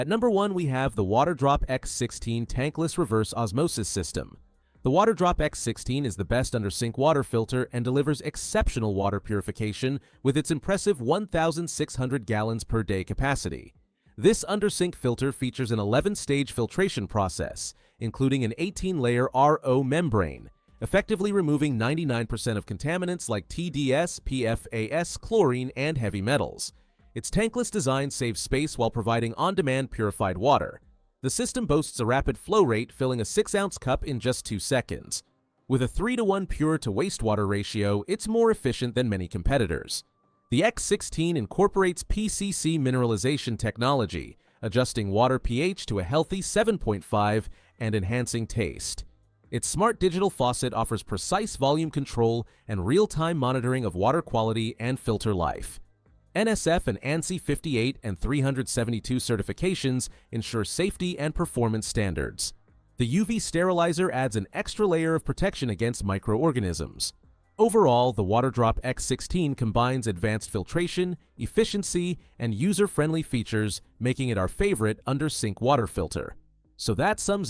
At number 1, we have the Waterdrop X16 tankless reverse osmosis system. The Waterdrop X16 is the best under-sink water filter and delivers exceptional water purification with its impressive 1,600 gallons per day capacity. This under-sink filter features an 11-stage filtration process, including an 18-layer RO membrane, effectively removing 99% of contaminants like TDS, PFAS, chlorine, and heavy metals. Its tankless design saves space while providing on-demand purified water. The system boasts a rapid flow rate, filling a 6-ounce cup in just 2 seconds. With a 3-to-1 pure to wastewater ratio, it's more efficient than many competitors. The X16 incorporates PCC mineralization technology, adjusting water pH to a healthy 7.5 and enhancing taste. Its smart digital faucet offers precise volume control and real-time monitoring of water quality and filter life. NSF and ANSI 58 and 372 certifications ensure safety and performance standards. The UV sterilizer adds an extra layer of protection against microorganisms. Overall, the Waterdrop X16 combines advanced filtration, efficiency, and user-friendly features, making it our favorite under-sink water filter. So that sums up